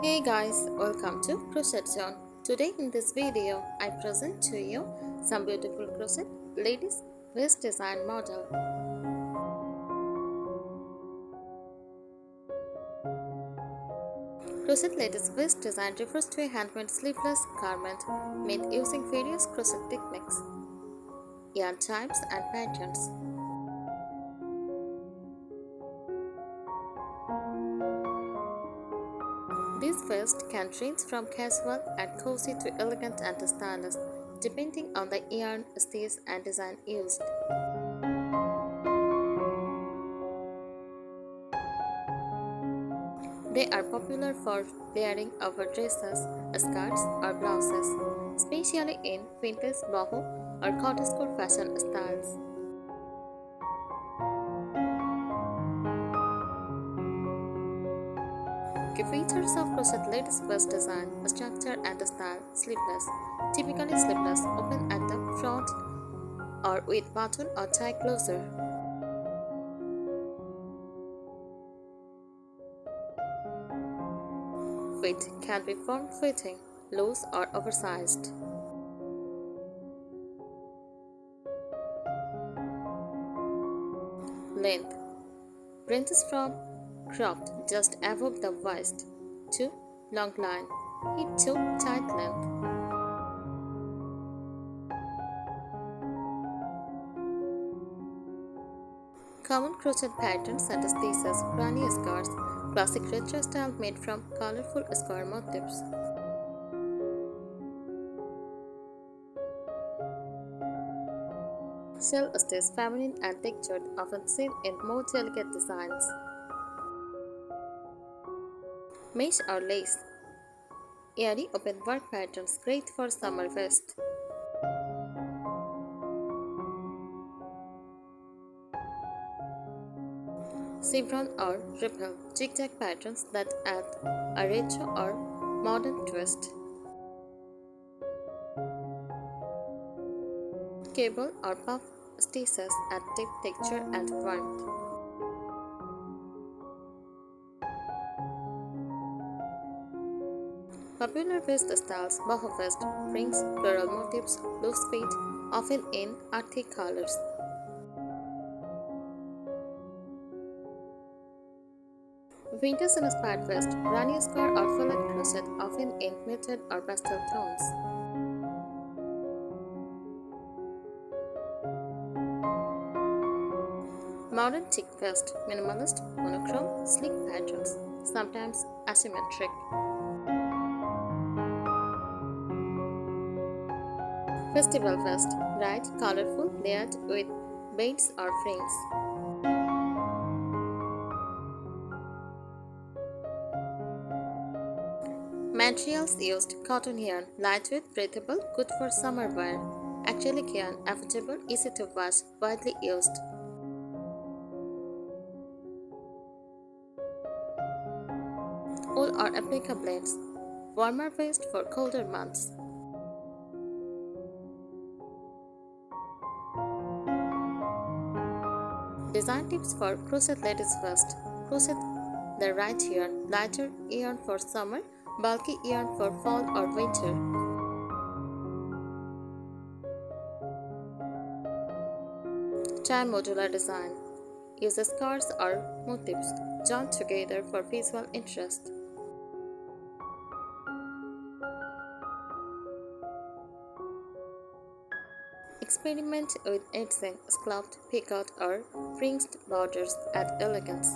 Hey guys, welcome to Crochet Zone. Today in this video, I present to you some beautiful crochet ladies waist design model. Crochet ladies waist design refers to a handmade sleeveless garment made using various crochet techniques, yarn types and patterns. This waist can range from casual and cozy to elegant and stylish, depending on the yarn, stitch and design used. They are popular for layering over dresses, skirts, or blouses, especially in vintage boho or cottagecore fashion styles. Key features of crochet ladies' waist design: structure and style. Sleeveless, typically sleeveless, open at the front or with button or tie closer. Fit can be form-fitting, loose or oversized. Length ranges from cropped just above the waist to long line, hip to tight length. Common crochet patterns and stitches: granny skirts, classic retro style made from colorful square motifs. Shell stitch, feminine and textured, often seen in more delicate designs. Mesh or lace, airy open work patterns great for summer vest. Chevron or ripple, zigzag patterns that add a retro or modern twist. Cable or puff stitches add deep texture and warmth. Popular vest styles: boho vest, rings, floral motifs, loose fit, often in earthy colors. Vintage inspired vest, granny square or fillet crochet, often in muted or pastel tones. Modern chic vest, minimalist, monochrome, sleek patterns, sometimes asymmetric. Festival vest, bright, colorful, layered with beads or fringes. Materials used: cotton yarn, lightweight, breathable, good for summer wear. Acrylic yarn, affordable, easy to wash, widely used. Wool or applica blends, warmer waist for colder months. Design tips for crochet ladies vest: crochet the right yarn, lighter yarn for summer, bulky yarn for fall or winter. Tie modular design, use scarves or motifs joined together for visual interest. Experiment with edging, scalloped, picot or fringed borders, add elegance.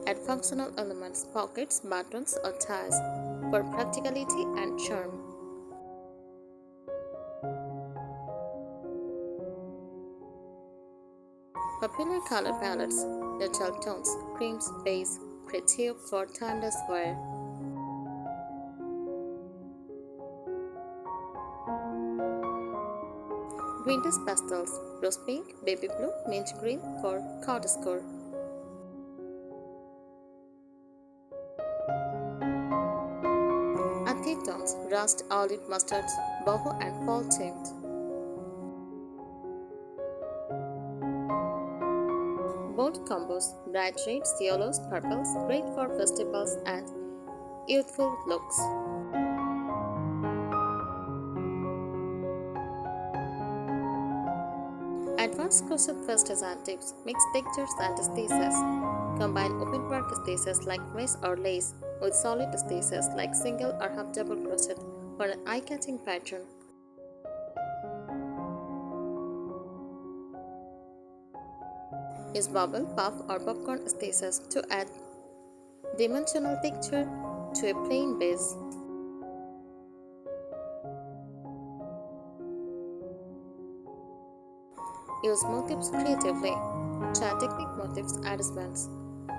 Add functional elements, pockets, buttons or ties for practicality and charm. Popular color palettes: neutral tones, creams, beige, pretty for timeless wear. Vintage pastels: rose pink, baby blue, mint green for cottagecore. Earthy tones: rust, olive, mustard, boho and fall tint. Bold combos, bright reds, yellows, purples, great for festivals and youthful looks. Advanced crochet first design tips: mix textures and stitches. Combine open work stitches like mesh or lace with solid stitches like single or half double crochet for an eye-catching pattern. Use bubble, puff, or popcorn stitches to add dimensional texture to a plain base. Use motifs creatively. Try technique motifs arrangements: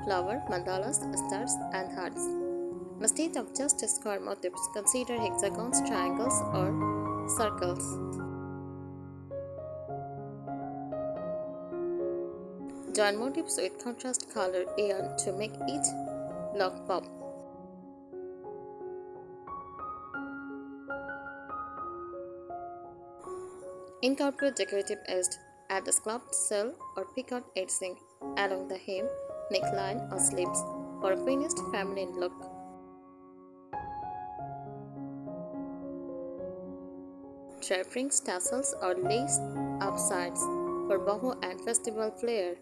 flower, mandalas, stars, and hearts. Instead of just square motifs, consider hexagons, triangles, or circles. Join motifs with contrast color yarn to make each block pop. Incorporate decorative edge. Add a scalloped shell or peacock edging along the hem, neckline, or sleeves for a finished feminine look. Try rings, tassels, or lace upsides for boho and festival flair.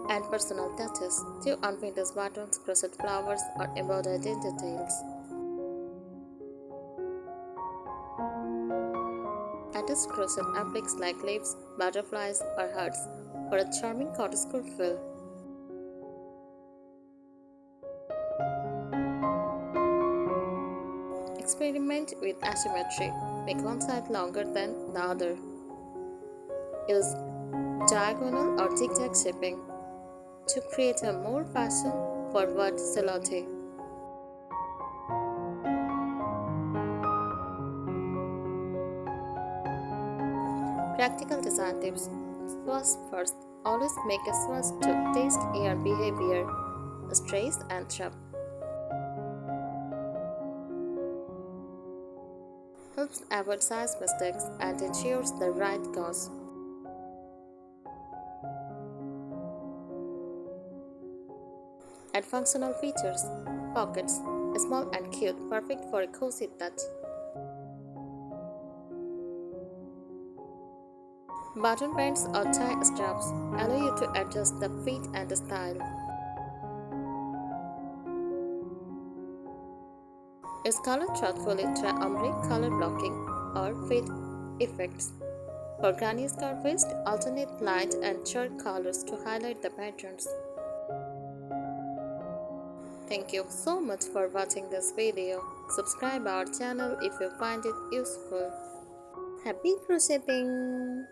Add personal touches to unfinished buttons, crochet flowers, or embroidered details. Attach crochet appliques like leaves, butterflies, or hearts for a charming cottagecore feel. Experiment with asymmetry. Make one side longer than the other. Use diagonal or zigzag shaping to create a more fashion-forward silhouette. Practical design tips. Swatch first. Always make a swatch to test yarn behavior, strays, and chop. Helps avoid size mistakes and ensures the right gauze. Add functional features. Pockets, small and cute, perfect for a cozy touch. Button bands or tie straps allow you to adjust the fit and the style. Use color thoughtfully. Try ombre, color blocking, or fade effects. For granny scarf waist, alternate light and dark colors to highlight the patterns. Thank you so much for watching this video. Subscribe our channel if you find it useful. Happy crocheting!